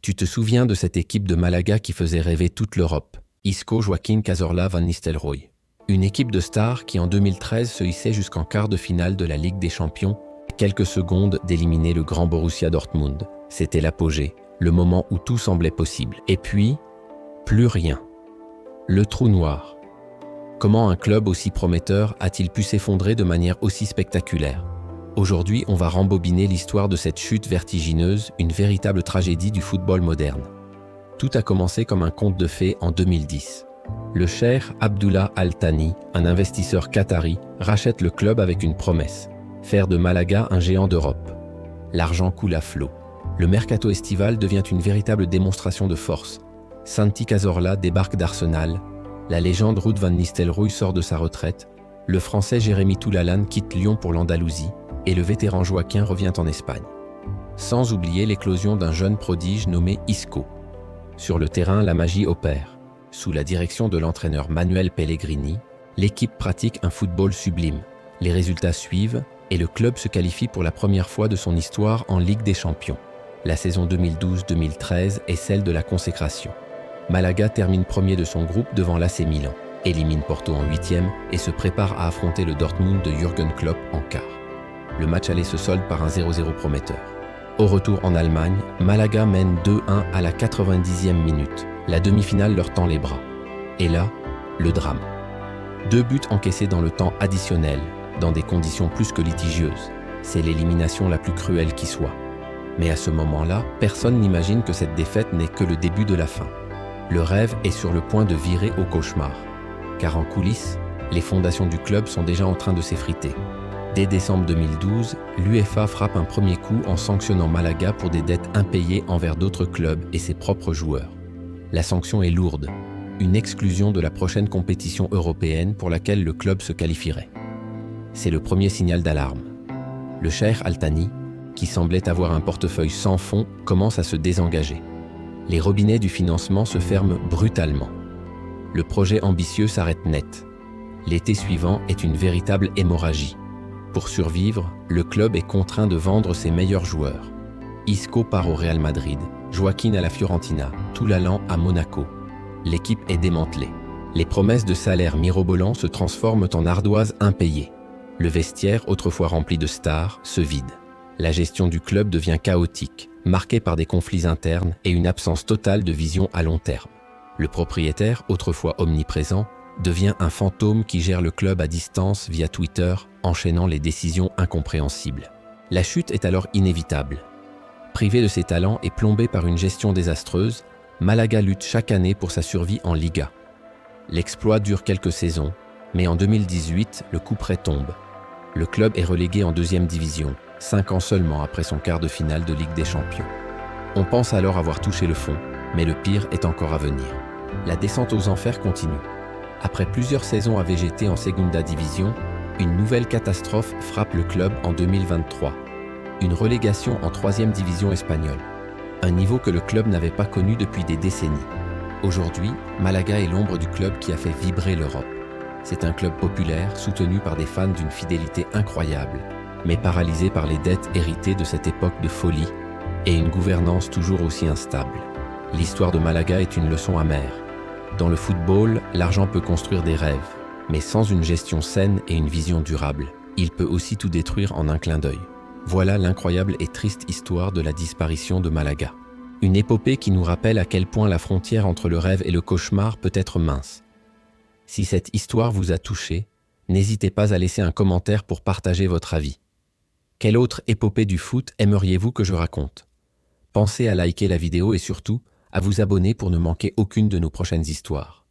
Tu te souviens de cette équipe de Malaga qui faisait rêver toute l'Europe? Isco, Joaquín Cazorla, Van Nistelrooy. Une équipe de stars qui en 2013 se hissait jusqu'en quart de finale de la Ligue des Champions, à quelques secondes d'éliminer le grand Borussia Dortmund. C'était l'apogée, le moment où tout semblait possible. Et puis, plus rien. Le trou noir. Comment un club aussi prometteur a-t-il pu s'effondrer de manière aussi spectaculaire? Aujourd'hui, on va rembobiner l'histoire de cette chute vertigineuse, une véritable tragédie du football moderne. Tout a commencé comme un conte de fées en 2010. Le cheikh Abdullah Al Thani, un investisseur qatari, rachète le club avec une promesse: faire de Malaga un géant d'Europe. L'argent coule à flot. Le mercato estival devient une véritable démonstration de force. Santi Cazorla débarque d'Arsenal, la légende Ruud van Nistelrooy sort de sa retraite, le français Jérémy Toulalan quitte Lyon pour l'Andalousie, et le vétéran Joaquín revient en Espagne. Sans oublier l'éclosion d'un jeune prodige nommé Isco. Sur le terrain, la magie opère. Sous la direction de l'entraîneur Manuel Pellegrini, l'équipe pratique un football sublime. Les résultats suivent et le club se qualifie pour la première fois de son histoire en Ligue des Champions. La saison 2012-2013 est celle de la consécration. Malaga termine premier de son groupe devant l'AC Milan, élimine Porto en 8e et se prépare à affronter le Dortmund de Jürgen Klopp en quart. Le match aller se solde par un 0-0 prometteur. Au retour en Allemagne, Malaga mène 2-1 à la 90e minute. La demi-finale leur tend les bras. Et là, le drame. 2 buts encaissés dans le temps additionnel, dans des conditions plus que litigieuses. C'est l'élimination la plus cruelle qui soit. Mais à ce moment-là, personne n'imagine que cette défaite n'est que le début de la fin. Le rêve est sur le point de virer au cauchemar. Car en coulisses, les fondations du club sont déjà en train de s'effriter. Dès décembre 2012, l'UEFA frappe un premier coup en sanctionnant Malaga pour des dettes impayées envers d'autres clubs et ses propres joueurs. La sanction est lourde, une exclusion de la prochaine compétition européenne pour laquelle le club se qualifierait. C'est le premier signal d'alarme. Le cheikh Al Thani, qui semblait avoir un portefeuille sans fond, commence à se désengager. Les robinets du financement se ferment brutalement. Le projet ambitieux s'arrête net. L'été suivant est une véritable hémorragie. Pour survivre, le club est contraint de vendre ses meilleurs joueurs. Isco part au Real Madrid, Joaquín à la Fiorentina, Toulalan à Monaco. L'équipe est démantelée. Les promesses de salaire mirobolants se transforment en ardoises impayées. Le vestiaire, autrefois rempli de stars, se vide. La gestion du club devient chaotique, marquée par des conflits internes et une absence totale de vision à long terme. Le propriétaire, autrefois omniprésent, devient un fantôme qui gère le club à distance via Twitter, enchaînant les décisions incompréhensibles. La chute est alors inévitable. Privé de ses talents et plombé par une gestion désastreuse, Malaga lutte chaque année pour sa survie en Liga. L'exploit dure quelques saisons, mais en 2018, le coup près tombe. Le club est relégué en 2e division, 5 ans seulement après son quart de finale de Ligue des Champions. On pense alors avoir touché le fond, mais le pire est encore à venir. La descente aux enfers continue. Après plusieurs saisons à végéter en Segunda Division, une nouvelle catastrophe frappe le club en 2023. Une relégation en 3e division espagnole. Un niveau que le club n'avait pas connu depuis des décennies. Aujourd'hui, Malaga est l'ombre du club qui a fait vibrer l'Europe. C'est un club populaire, soutenu par des fans d'une fidélité incroyable, mais paralysé par les dettes héritées de cette époque de folie et une gouvernance toujours aussi instable. L'histoire de Malaga est une leçon amère. Dans le football, l'argent peut construire des rêves, mais sans une gestion saine et une vision durable, il peut aussi tout détruire en un clin d'œil. Voilà l'incroyable et triste histoire de la disparition de Malaga. Une épopée qui nous rappelle à quel point la frontière entre le rêve et le cauchemar peut être mince. Si cette histoire vous a touché, n'hésitez pas à laisser un commentaire pour partager votre avis. Quelle autre épopée du foot aimeriez-vous que je raconte? Pensez à liker la vidéo et surtout, à vous abonner pour ne manquer aucune de nos prochaines histoires.